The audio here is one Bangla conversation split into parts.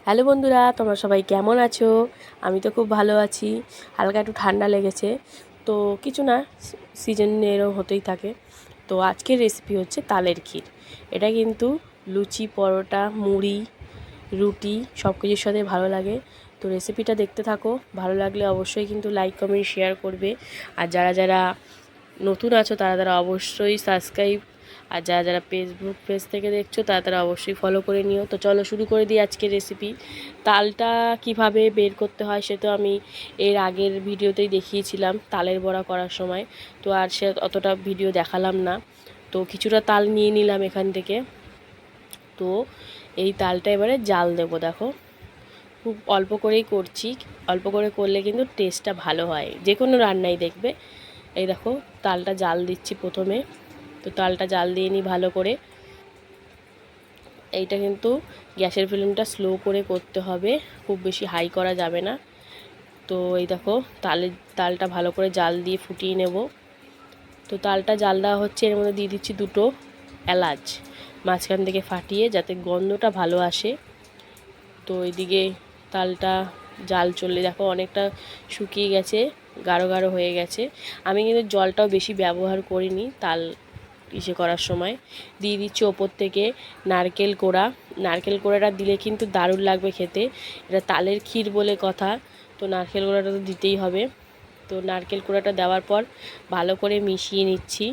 হ্যালো বন্ধুরা, তোমরা সবাই কেমন আছো? আমি তো খুব ভালো আছি। হালকা একটু ঠান্ডা লেগেছে, তো কিছু না, সিজনেরও হতেই থাকে। তো আজকের রেসিপি হচ্ছে তালের ক্ষীর। এটা কিন্তু লুচি, পরোটা, মুড়ি, রুটি সব কিছুর সাথে ভালো লাগে। তো রেসিপিটা দেখতে থাকো, ভালো লাগলে অবশ্যই কিন্তু লাইক কমেন্ট শেয়ার করবে। আর যারা যারা নতুন আছো তারা অবশ্যই সাবস্ক্রাইব, আর যারা যারা ফেসবুক পেজ থেকে দেখছো তারা অবশ্যই ফলো করে নিও। তো চলো শুরু করে দিই আজকের রেসিপি। তালটা কিভাবে বের করতে হয় সে তো আমি এর আগের ভিডিওতেই দেখিয়েছিলাম তালের বড়া করার সময়, তো আর সে অতটা ভিডিও দেখালাম না। তো কিছুটা তাল নিয়ে নিলাম এখান থেকে। তো এই তালটা এবারে জাল দেবো। দেখো, খুব অল্প করেই করছি, অল্প করে করলে কিন্তু টেস্টটা ভালো হয় যে কোনো রান্নাই দেখবে। এই দেখো, তালটা জাল দিচ্ছি প্রথমে। তো তালটা জাল দিয়ে নিই ভালো করে। এইটা কিন্তু গ্যাসের ফ্লেমটা স্লো করে করতে হবে, খুব বেশি হাই করা যাবে না। তো এই দেখো, তালটা ভালো করে জাল দিয়ে ফুটিয়ে নেব। তো তালটা জাল দেওয়া হচ্ছে, এর মধ্যে দিয়ে দিচ্ছি দুটো এলাচ মাঝখান থেকে ফাটিয়ে, যাতে গন্ধটা ভালো আসে। তো এইদিকে তালটা জাল চললে দেখো অনেকটা শুকিয়ে গেছে, গাঢ় গাঢ় হয়ে গেছে। আমি কিন্তু জলটাও বেশি ব্যবহার করিনি তাল করার সময়। দিয়ে দিচ্ছি ওপর থেকে নারকেল কোড়া। নারকেল কোড়াটা দিলে কিন্তু দারুণ লাগবে খেতে, এটা তালের ক্ষীর বলে কথা। তো নারকেল কোড়াটা তো দিতেই হবে। তো নারকেল কোড়াটা দেওয়ার পর ভালো করে মিশিয়ে নিচ্ছি।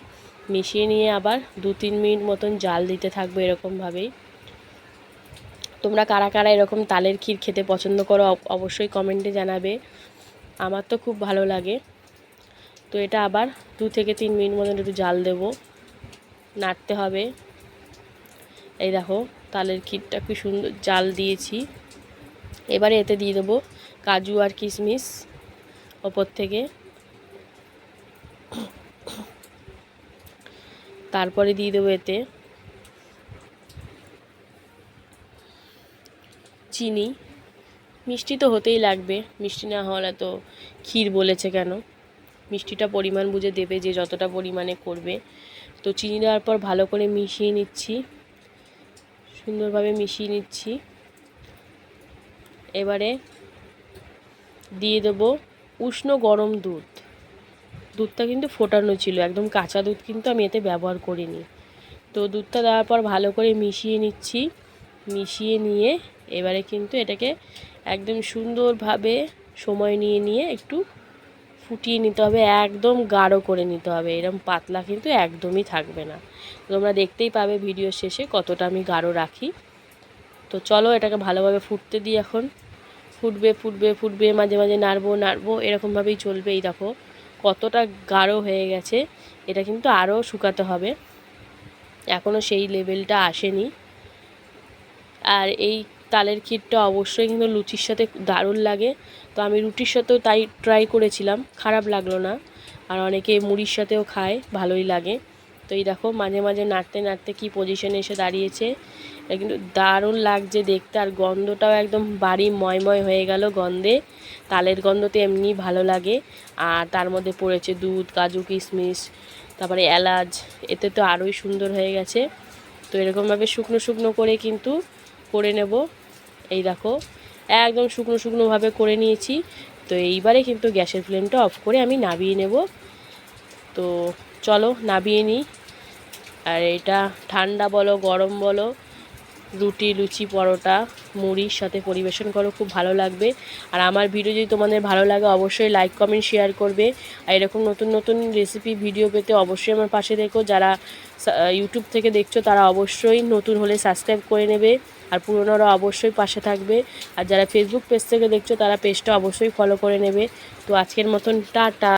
মিশিয়ে নিয়ে আবার 2-3 মিনিট মতন জাল দিতে থাকবো এরকমভাবেই। তোমরা কারা কারা এরকম তালের ক্ষীর খেতে পছন্দ করো অবশ্যই কমেন্টে জানাবে। আমার তো খুব ভালো লাগে। তো এটা আবার 2-3 মিনিট মতন একটু জাল দেবো, নাড়তে হবে। এই দেখো, তালের ক্ষীরটা কি সুন্দর জাল দিয়েছি। এবারে এতে দিয়ে দেবো কাজু আর কিশমিশ ওপর থেকে। তারপরে দিয়ে দেবো এতে চিনি। মিষ্টি তো হতেই লাগবে, মিষ্টি না হলে তো ক্ষীর বলেছে কেন। মিষ্টিটা পরিমাণ বুঝে দেবে, যে যতটা পরিমাণে করবে। তো চিনি দেওয়ার পর ভালো করে মিশিয়ে নিচ্ছি, সুন্দরভাবে মিশিয়ে নিচ্ছি। এবারে দিয়ে দেবো উষ্ণ গরম দুধ। দুধটা কিন্তু ফোটানো ছিল, একদম কাঁচা দুধ কিন্তু আমি এতে ব্যবহার করিনি। তো দুধটা দেওয়ার পর ভালো করে মিশিয়ে নিচ্ছি। মিশিয়ে নিয়ে এবারে কিন্তু এটাকে একদম সুন্দরভাবে সময় নিয়ে নিয়ে একটু ফুটিয়ে নিতে হবে, একদম গাঢ় করে নিতে হবে। এরকম পাতলা কিন্তু একদমই থাকবে না। তোমরা দেখতেই পাবে ভিডিও শেষে কতটা আমি গাঢ় রাখি। তো চলো এটাকে ভালোভাবে ফুটতে দিই এখন। ফুটবে ফুটবে ফুটবে, মাঝে মাঝে নাড়বো এরকমভাবেই চলবে। এই দেখো কতটা গাঢ় হয়ে গেছে, এটা কিন্তু আরও শুকাতে হবে, এখনও সেই লেভেলটা আসেনি। আর এই তালের ক্ষীরটা অবশ্যই কিন্তু লুচির সাথে দারুণ লাগে। তো আমি রুটির সাথেও তাই ট্রাই করেছিলাম, খারাপ লাগলো না। আর অনেকে মুড়ির সাথেও খায়, ভালোই লাগে। তো এই দেখো মাঝে মাঝে নাড়তে নাড়তে কী পজিশনে এসে দাঁড়িয়েছে, এটা কিন্তু দারুণ লাগছে দেখতে। আর গন্ধটাও একদম বাড়ি ময়ময় হয়ে গেল গন্ধে। তালের গন্ধতে এমনি ভালো লাগে, আর তার মধ্যে পড়েছে দুধ, কাজু, কিশমিশ, তারপরে এলাচ, এতে তো আরোই সুন্দর হয়ে গেছে। তো এরকমভাবে শুকনো শুকনো করে কিন্তু করে নেব। এই দেখো একদম শুকনো শুকনোভাবে করে নিয়েছি। তো এইবারে কিন্তু গ্যাসের ফ্লেমটা অফ করে আমি নামিয়ে নেব। তো চলো নামিয়ে নিই। আর এটা ঠান্ডা বলো গরম বলো, রুটি, লুচি, পরোটা, মুড়ির সাথে পরিবেশন করো, খুব ভালো লাগবে। আর আমার ভিডিও যদি তোমাদের ভালো লাগে অবশ্যই লাইক কমেন্ট শেয়ার করবে। আর এরকম নতুন নতুন রেসিপি ভিডিও পেতে অবশ্যই আমার পাশে দেখো। যারা ইউটিউব থেকে দেখছো তারা অবশ্যই নতুন হলে সাবস্ক্রাইব করে নেবে, আর পুরনোরা অবশ্যই পাশে থাকবে। আর যারা ফেসবুক পেজ থেকে দেখছো তারা পেজটা অবশ্যই ফলো করে নেবে। তো আজকের মতন টাটা।